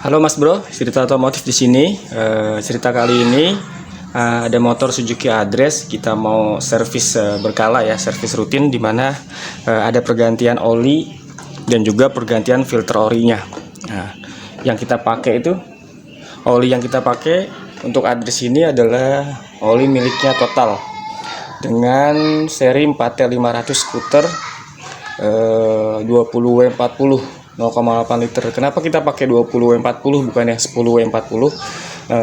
Halo Mas Bro, cerita otomotif di sini. Cerita kali ini ada motor Suzuki Address. Kita mau servis berkala ya, servis rutin di mana ada pergantian oli dan juga pergantian filter orinya. Nah, oli yang kita pakai untuk Address ini adalah oli miliknya Total dengan seri 4T500 skuter 20W40 0,8 liter. Kenapa kita pakai 20W40 bukan yang 10W40?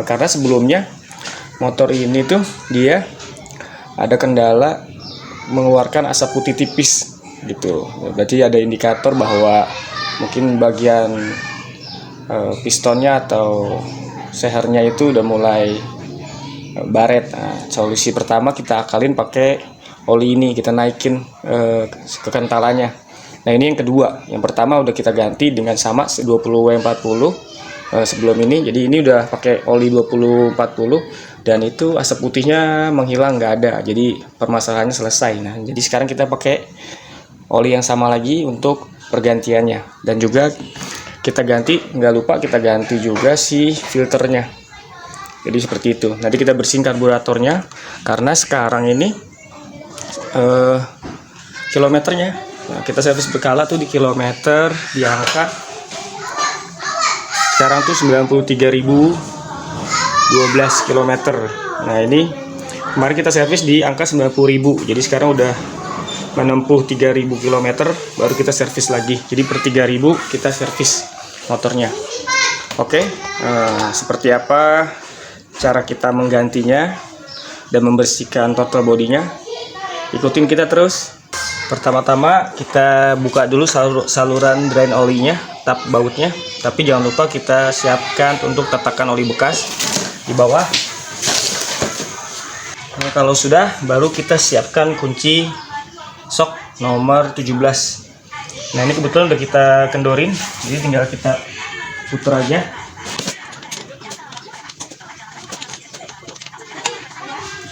Karena sebelumnya motor ini tuh dia ada kendala mengeluarkan asap putih tipis gitu. Berarti ada indikator bahwa mungkin bagian pistonnya atau sehernya itu udah mulai baret. Nah, solusi pertama kita akalin pakai oli ini, kita naikin kekentalannya. Nah, ini yang kedua. Yang pertama udah kita ganti dengan sama 20W40 sebelum ini. Jadi ini udah pakai oli 2040 dan itu asap putihnya menghilang, nggak ada. Jadi permasalahannya selesai. Nah, jadi sekarang kita pakai oli yang sama lagi untuk pergantiannya. Dan juga kita ganti, nggak lupa kita ganti juga si filternya. Jadi seperti itu. Nanti kita bersihin karburatornya karena sekarang ini kilometernya. Nah, kita servis berkala tuh di kilometer di angka sekarang tuh 93.012 km. Nah, ini kemarin kita servis di angka 90.000. Jadi sekarang udah menempuh 3.000 km baru kita servis lagi. Jadi per 3.000 kita servis motornya. Oke, seperti apa cara kita menggantinya dan membersihkan total bodinya? Ikutin kita terus. Pertama-tama kita buka dulu saluran drain olinya, tap bautnya. Tapi jangan lupa kita siapkan untuk tatakan oli bekas di bawah. Nah, kalau sudah, baru kita siapkan kunci sok nomor 17. Nah, ini kebetulan udah kita kendorin, jadi tinggal kita putar aja.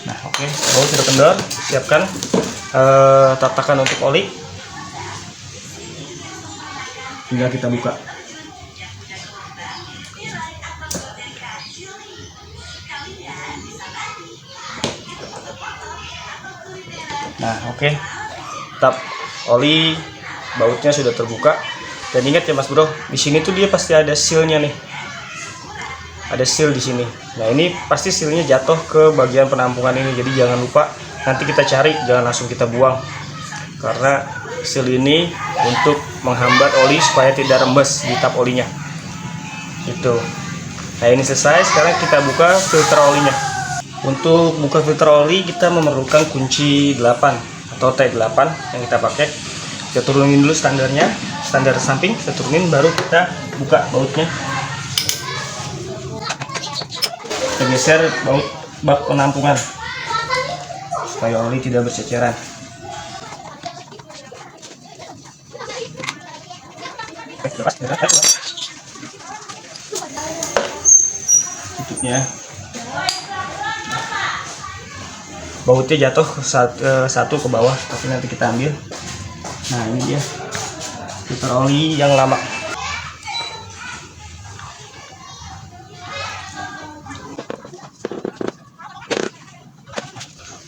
Nah, oke, kalau sudah kendor, siapkan tatakan untuk oli, tinggal kita buka. Nah, oke, tap oli bautnya sudah terbuka. Dan ingat ya Mas Bro, di sini tuh dia pasti ada sealnya nih, ada seal di sini. Nah, ini pasti sealnya jatuh ke bagian penampungan ini, jadi jangan lupa nanti kita cari, jangan langsung kita buang, karena seal ini untuk menghambat oli supaya tidak rembes di tap olinya itu. Nah, ini selesai. Sekarang kita buka filter olinya. Untuk buka filter oli kita memerlukan kunci 8 atau T8 yang kita pakai. Kita turunin dulu standarnya, standar samping kita turunin, baru kita buka bautnya. Kita geser baut bak penampungan supaya oli tidak berceceran. Tutupnya. Bautnya jatuh satu ke bawah, tapi nanti kita ambil. Nah, ini dia filter oli yang lama.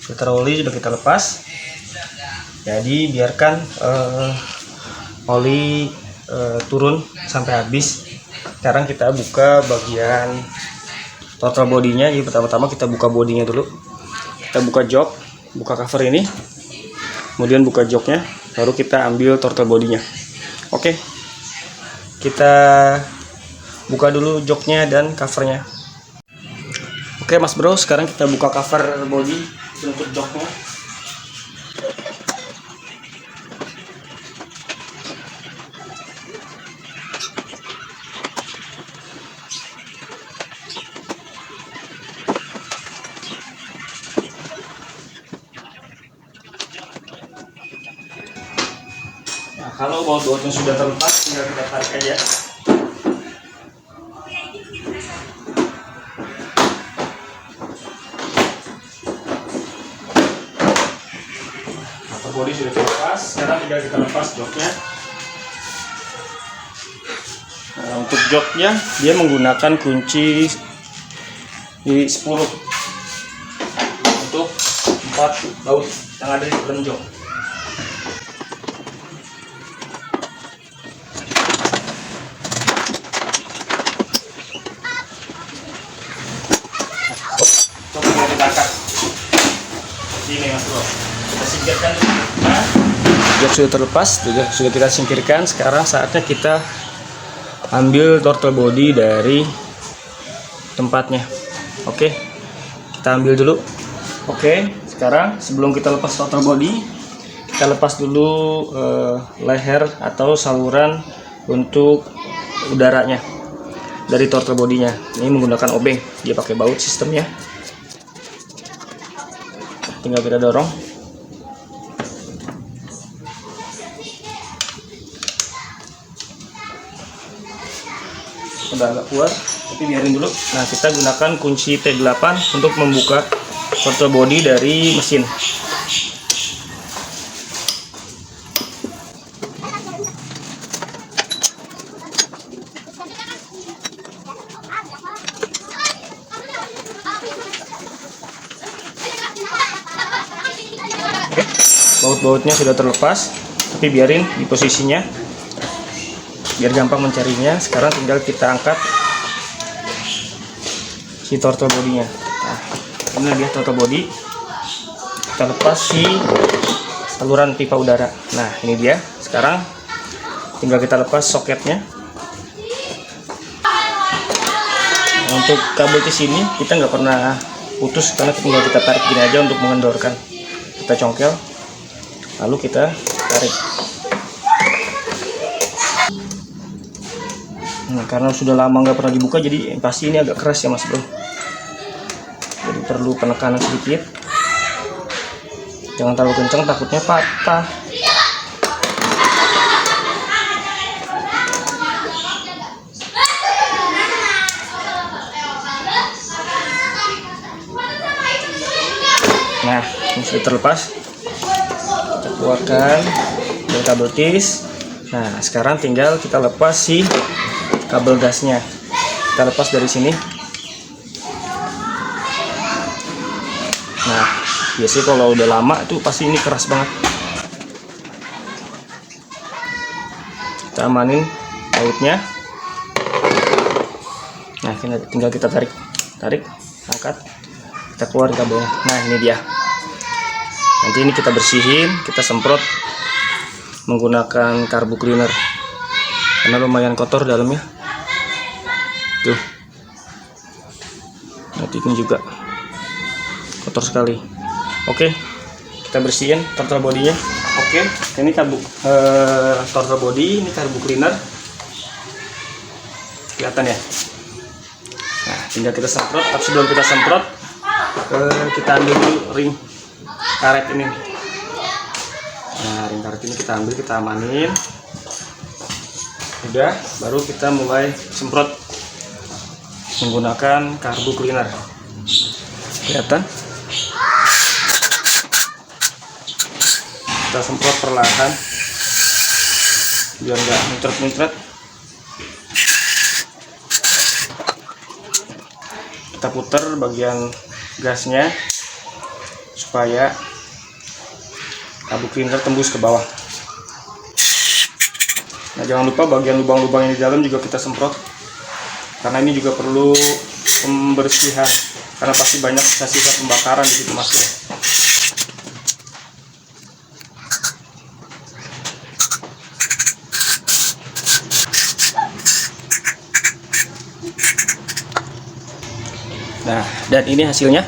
Filter oli sudah kita lepas, jadi biarkan oli turun sampai habis. Sekarang kita buka bagian total bodinya. Jadi pertama-tama kita buka bodinya dulu, kita buka jok, buka cover ini, kemudian buka joknya, baru kita ambil total bodinya. Oke, kita buka dulu joknya dan covernya. Oke Mas Bro, sekarang kita buka cover body untuk joknya. Nah, kalau baut-bautnya sudah terlepas, tinggal kita tarik aja. Bodi sudah terlepas, sekarang tinggal kita lepas joknya. untuk joknya dia menggunakan kunci di 10 untuk 4 baut yang ada di dalam jok. Coba kita angkat sini Mas Bro, kita singkirkan dulu. Nah, jok sudah terlepas, sudah kita singkirkan. Sekarang saatnya kita ambil throttle body dari tempatnya. Oke, kita ambil dulu. Oke, sekarang sebelum kita lepas throttle body, kita lepas dulu leher atau saluran untuk udaranya dari throttle bodinya. Ini menggunakan obeng, dia pakai baut sistemnya. Tinggal kita dorong. Udah agak kuat, tapi biarin dulu. Nah, kita gunakan kunci T8 untuk membuka throttle body dari mesin. Oke, baut-bautnya sudah terlepas, tapi biarin di posisinya biar gampang mencarinya. Sekarang tinggal kita angkat si throttle bodinya. Nah, ini dia throttle body. Kita lepas si saluran pipa udara. Nah, ini dia. Sekarang tinggal kita lepas soketnya. Untuk kabel di sini kita nggak pernah putus karena tinggal kita tarik gini aja untuk mengendorkan. Kita congkel, lalu kita tarik. Nah, karena sudah lama nggak pernah dibuka, jadi pasti ini agak keras ya Mas Bro. Jadi perlu penekanan sedikit. Jangan terlalu kencang, takutnya patah. Nah, ini sudah terlepas. Kita keluarkan dari kabel tis. Nah, sekarang tinggal kita lepas si kabel gasnya. Kita lepas dari sini. Nah, biasanya kalau udah lama itu pasti ini keras banget. Kita amanin bautnya. Nah, tinggal kita tarik, angkat, kita keluar kabelnya. Nah, ini dia. Nanti ini kita bersihin, kita semprot menggunakan carbo cleaner karena lumayan kotor dalamnya. Tuh, nanti ini juga kotor sekali. Oke, kita bersihin throttle bodinya. Oke, ini throttle body, ini carbo cleaner, kelihatan ya. Nah, tinggal kita semprot. Tapi sebelum kita semprot, kita ambil dulu ring karet ini. Nah, ring karet ini kita ambil, kita amanin. Udah, baru kita mulai semprot menggunakan carbo cleaner. Kelihatan? Kita semprot perlahan biar nggak muncrat-muncrat. Kita putar bagian gasnya supaya carbo cleaner tembus ke bawah. Nah, jangan lupa bagian lubang-lubang yang di dalam juga kita semprot, karena ini juga perlu pembersihan karena pasti banyak sisa-sisa pembakaran di situ Mas. Nah, dan ini hasilnya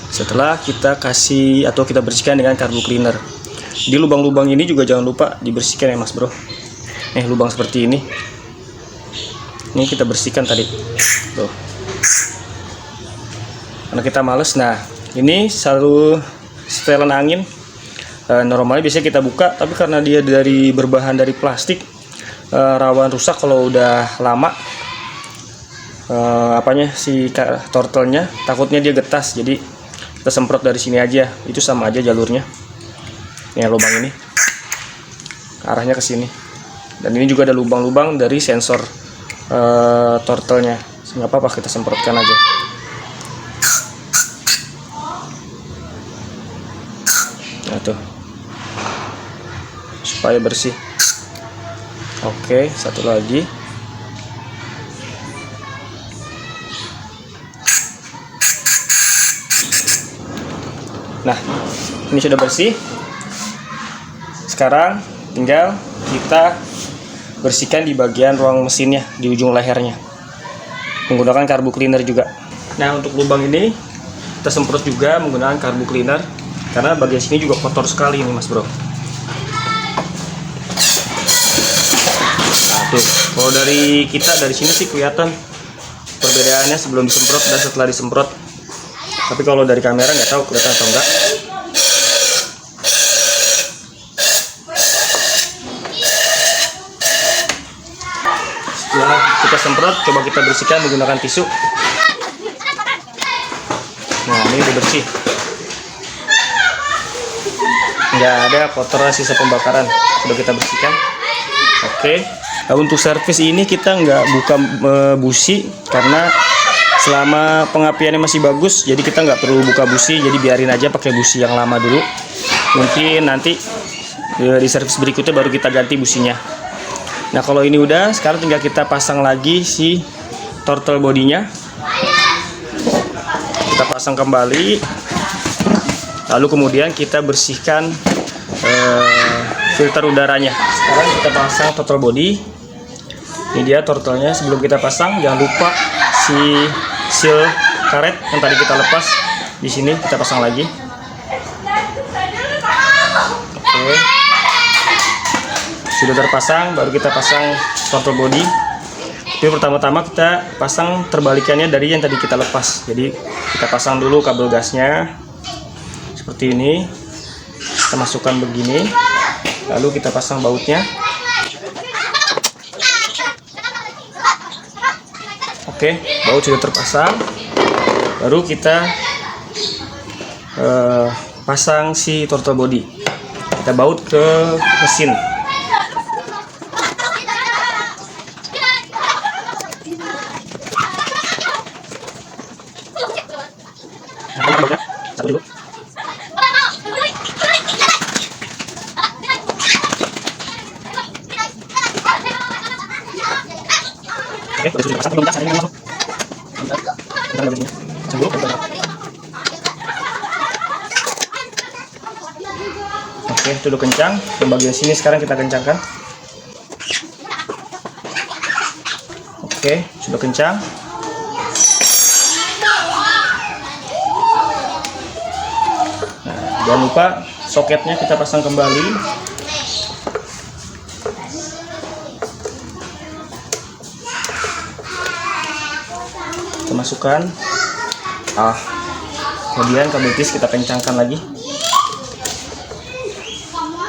setelah kita kasih atau kita bersihkan dengan carbo cleaner. Di lubang-lubang ini juga jangan lupa dibersihkan ya Mas Bro. Nih, lubang seperti ini. Ini kita bersihkan tadi. Tuh. Karena kita males. Nah, ini selalu setelan angin. Normalnya biasanya kita buka, tapi karena dia dari berbahan dari plastik, rawan rusak kalau udah lama. Si turtle-nya takutnya dia getas, jadi kita semprot dari sini aja. Itu sama aja jalurnya. Nih, lubang ini arahnya ke sini. Dan ini juga ada lubang-lubang dari sensor turtle-nya. Nggak apa-apa, kita semprotkan aja. Nah tuh, supaya bersih. Oke, satu lagi. Nah, ini sudah bersih. Sekarang tinggal kita bersihkan di bagian ruang mesinnya, di ujung lehernya, menggunakan karbu cleaner juga. Nah, untuk lubang ini kita semprot juga menggunakan karbu cleaner, karena bagian sini juga kotor sekali ini, Mas Bro. Nah, tuh, kalau dari sini sih kelihatan perbedaannya sebelum disemprot dan setelah disemprot. Tapi kalau dari kamera nggak tahu kelihatan atau enggak. Setelah kita semprot, coba kita bersihkan menggunakan tisu. Nah, ini udah bersih. Nggak ada kotoran sisa pembakaran. Sudah kita bersihkan. Oke. Nah, untuk servis ini kita nggak buka busi karena selama pengapiannya masih bagus, jadi kita nggak perlu buka busi, jadi biarin aja pakai busi yang lama dulu. Mungkin nanti di servis berikutnya baru kita ganti businya. Nah, kalau ini udah, sekarang tinggal kita pasang lagi si turtle bodinya. Kita pasang kembali, lalu kemudian kita bersihkan filter udaranya. Sekarang kita pasang turtle body. Ini dia turtle-nya. Sebelum kita pasang, jangan lupa si seal karet yang tadi kita lepas di sini kita pasang lagi. Oke. Sudah terpasang, baru kita pasang turtle body. Tapi pertama-tama kita pasang terbalikannya dari yang tadi kita lepas. Jadi kita pasang dulu kabel gasnya seperti ini. Kita masukkan begini, lalu kita pasang bautnya. Oke, baut sudah terpasang. Baru kita pasang si turtle body. Kita baut ke mesin. Oke, sudah pasang, belum pasang, ini masuk. Oke, itu udah kencang. Di bagian sini sekarang kita kencangkan. Oke, sudah kencang. Nah, jangan lupa soketnya kita pasang kembali. Kita masukkan. Kemudian kabel tis kita kencangkan lagi.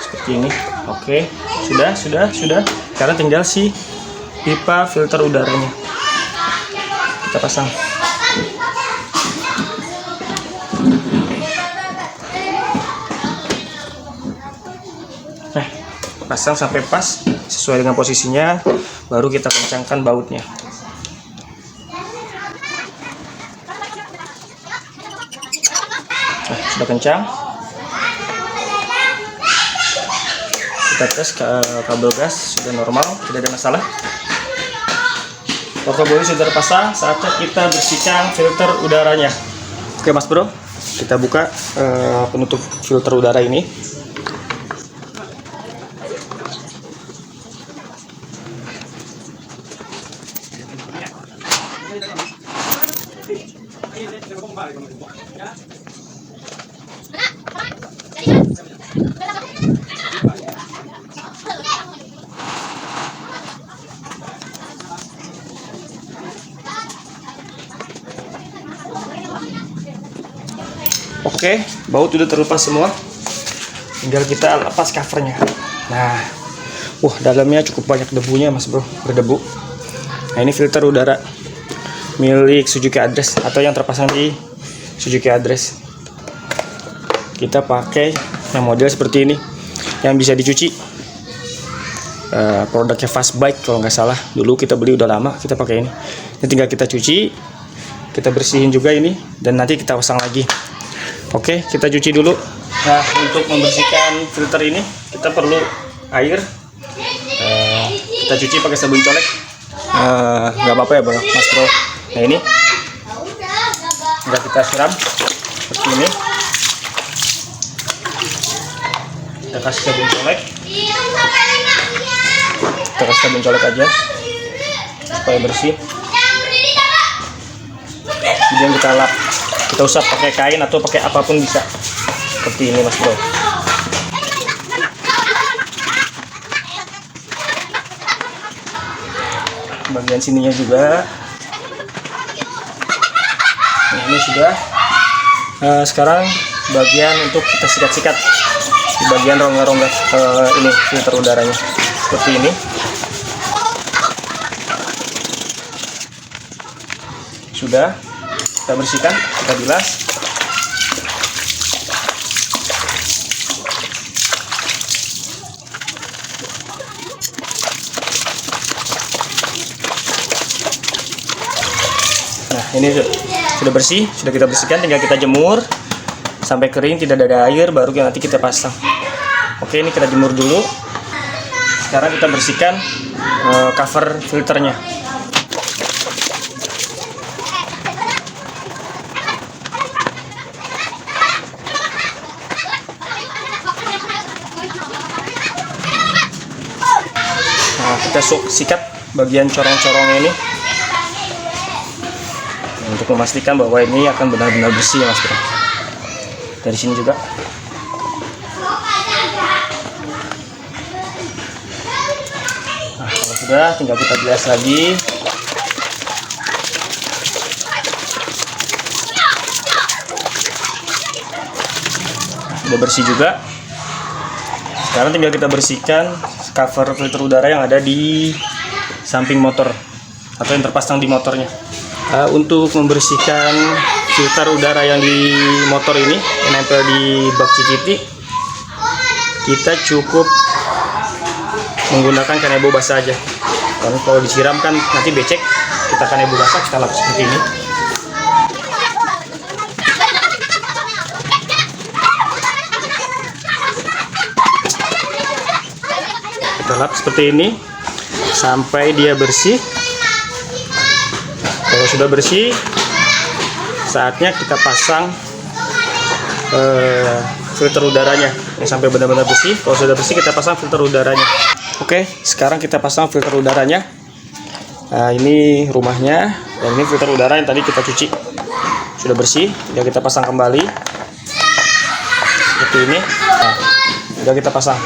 Seperti ini. Oke, sudah. Sekarang tinggal si pipa filter udaranya. Kita pasang. Nah, pasang sampai pas sesuai dengan posisinya, baru kita kencangkan bautnya. Nah, sudah kencang. Kita tes kabel gas sudah normal, tidak ada masalah. Turtle body sudah terpasang, saatnya kita bersihkan filter udaranya. Oke, Mas Bro, kita buka penutup filter udara ini. Oke, baut sudah terlepas semua. Tinggal kita lepas covernya. Nah, dalamnya cukup banyak debunya, Mas Bro, berdebu. Nah, ini filter udara milik Suzuki Address atau yang terpasang di Suzuki Address. Kita pakai yang model seperti ini, yang bisa dicuci. produknya Fastbite kalau nggak salah. Dulu kita beli, udah lama kita pakai ini. Ini tinggal kita cuci, kita bersihin juga ini, dan nanti kita pasang lagi. Oke, kita cuci dulu. Nah, untuk membersihkan filter ini kita perlu air. Kita cuci pakai sabun colek. Nggak apa-apa ya bro, Mas Bro. Nah ini udah kita siram seperti ini. Kita kasih sabun colek. Kita kasih sabun colek aja supaya bersih. Kemudian kita lap. Kita usap pakai kain atau pakai apapun bisa. Seperti ini Mas Bro. Bagian sininya juga. Nah, ini sudah. Sekarang bagian untuk kita sikat-sikat di bagian rongga-rongga ini filter udaranya seperti ini. Sudah kita bersihkan, kita bilas. Nah ini sudah bersih, sudah kita bersihkan, tinggal kita jemur sampai kering, tidak ada air, baru nanti kita pasang. Oke, ini kita jemur dulu. Sekarang kita bersihkan cover filternya. Nah, kita sikat bagian corong-corongnya ini untuk memastikan bahwa ini akan benar-benar bersih ya Mas Bro. Dari sini juga. Nah, kalau sudah tinggal kita bilas lagi. Nah, udah bersih juga. Sekarang tinggal kita bersihkan cover filter udara yang ada di samping motor atau yang terpasang di motornya. Untuk membersihkan filter udara yang di motor ini yang nempel di bak CVT, kita cukup menggunakan kanebo basah aja. Karena kalau disiram kan nanti becek. Kita kanebo basah, kita lap seperti ini. Kita lap seperti ini sampai dia bersih. Kalau sudah bersih, saatnya kita pasang filter udaranya yang sampai benar-benar bersih. Kalau sudah bersih, kita pasang filter udaranya. Oke, sekarang kita pasang filter udaranya. Nah, ini rumahnya, dan ini filter udara yang tadi kita cuci. Sudah bersih, ya kita pasang kembali seperti ini. Nah, sudah kita pasang.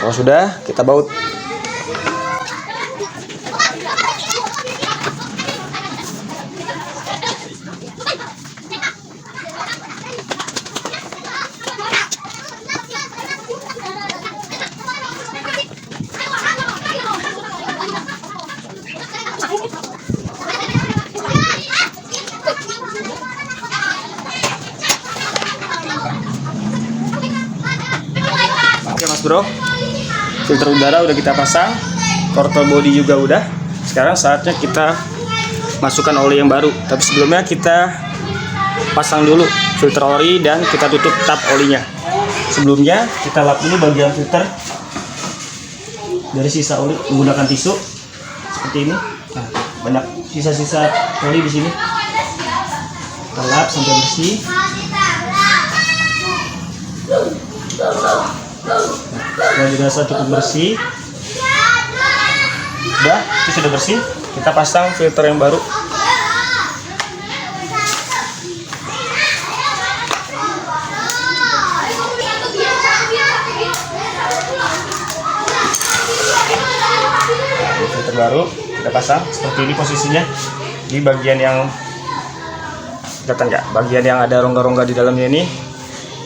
Kalau sudah, kita baut. Oke Mas Bro, filter udara udah kita pasang, throttle body juga udah. Sekarang saatnya kita masukkan oli yang baru. Tapi sebelumnya kita pasang dulu filter ori dan kita tutup tap olinya. Sebelumnya kita lap dulu bagian filter dari sisa oli menggunakan tisu seperti ini. Nah, banyak sisa-sisa oli di sini. Kita lap sampai bersih. Kalau dirasa cukup bersih, udah, itu sudah bersih. Kita pasang filter yang baru. Filter baru kita pasang seperti ini posisinya di bagian yang kelihatan nggak? Bagian yang ada rongga-rongga di dalamnya ini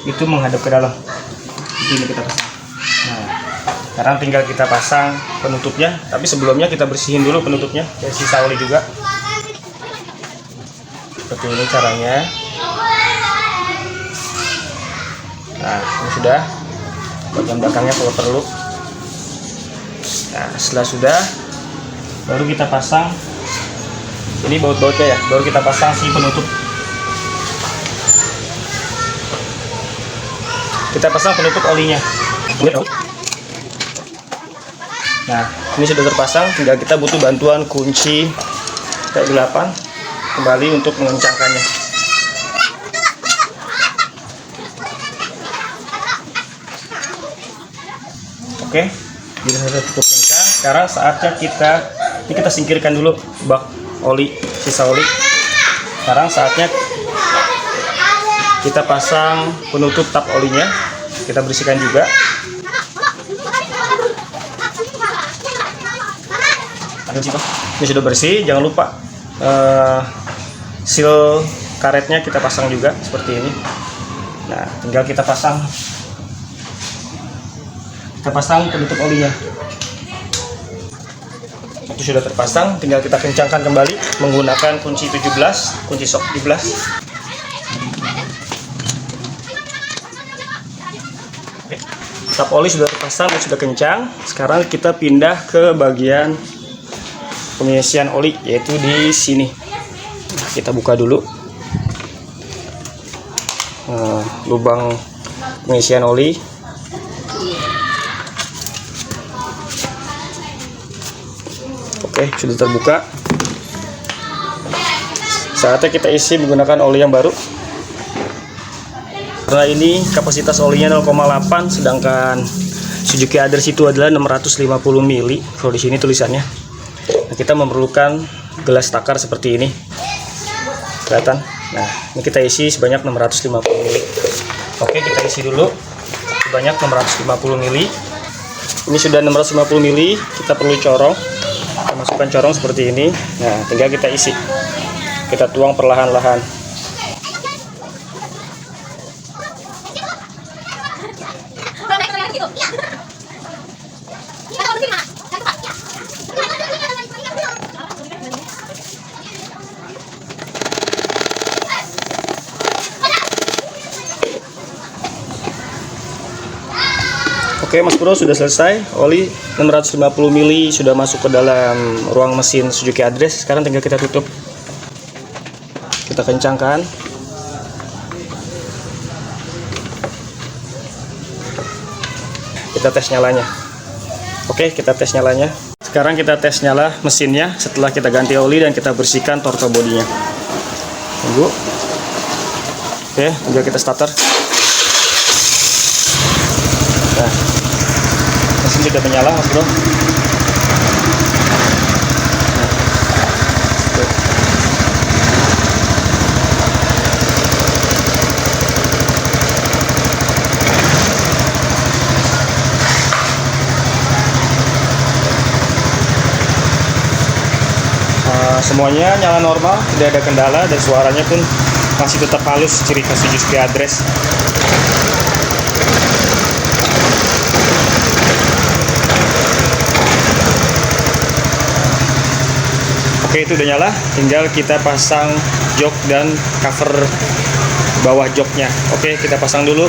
itu menghadap ke dalam. Ini kita pasang. Nah, sekarang tinggal kita pasang penutupnya, tapi sebelumnya kita bersihin dulu penutupnya dari sisa oli juga. Seperti ini caranya. Nah, ini sudah. Bagian belakangnya kalau perlu. Nah, setelah sudah, baru kita pasang ini baut-bautnya ya. Baru kita pasang si penutup. Kita pasang penutup olinya. Nah, ini sudah terpasang. Tinggal kita butuh bantuan kunci T8 kembali untuk mengencangkannya. Oke, jadi sudah tutup kencang. Sekarang saatnya kita singkirkan dulu bak oli, sisa oli. Sekarang saatnya kita pasang penutup tap olinya. Kita bersihkan juga. Ini sudah bersih. Jangan lupa seal karetnya kita pasang juga seperti ini. Nah, tinggal kita pasang penutup olinya. Itu sudah terpasang, tinggal kita kencangkan kembali menggunakan kunci 17, kunci shock 17. Tap oli sudah terpasang dan sudah kencang. Sekarang kita pindah ke bagian pengisian oli, yaitu di sini. Nah, kita buka dulu lubang pengisian oli. Oke, sudah terbuka. Saatnya kita isi menggunakan oli yang baru. Karena ini kapasitas olinya 0,8, sedangkan Suzuki Address itu adalah 650 mili. Kalau di sini tulisannya. Nah, kita memerlukan gelas takar seperti ini. Kelihatan? Nah, ini kita isi sebanyak 650 mili. Oke, kita isi dulu sebanyak 650 mili. Ini sudah 650 mili, kita perlu corong. Kita masukkan corong seperti ini. Nah, tinggal kita isi. Kita tuang perlahan-lahan. Oke Mas Bro, sudah selesai. Oli 650 mili sudah masuk ke dalam ruang mesin Suzuki Address. Sekarang tinggal kita tutup. Kita kencangkan. Kita tes nyalanya. Oke, kita tes nyalanya. Sekarang kita tes nyala mesinnya setelah kita ganti oli dan kita bersihkan torque bodinya. Tunggu. Oke, tinggal kita starter. Nah, mesin sudah menyala Mas Bro. Semuanya nyala normal, tidak ada kendala, dan suaranya pun masih tetap halus, ciri khas Suzuki Address. Oke, itu udah nyala, tinggal kita pasang jok dan cover bawah joknya. Oke, kita pasang dulu.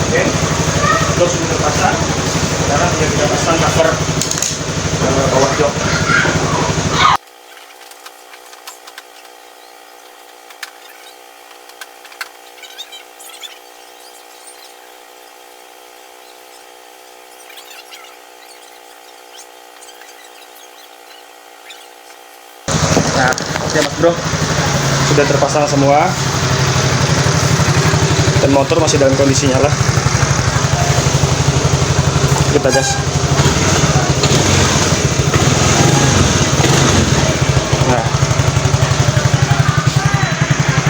Oke, itu sudah terpasang. Sekarang kita pasang cover bawah jok. Nah, oke Mas Bro, sudah terpasang semua. Dan motor masih dalam kondisi nyala. Kita gas. Nah,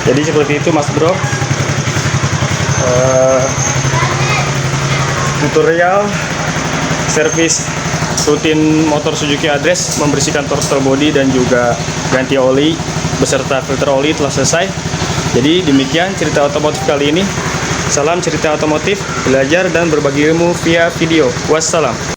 Jadi seperti itu Mas Bro, tutorial servis rutin motor Suzuki Address, membersihkan throttle body dan juga ganti oli beserta filter oli telah selesai. Jadi demikian cerita otomotif kali ini. Salam cerita otomotif, belajar dan berbagi ilmu via video. Wassalam.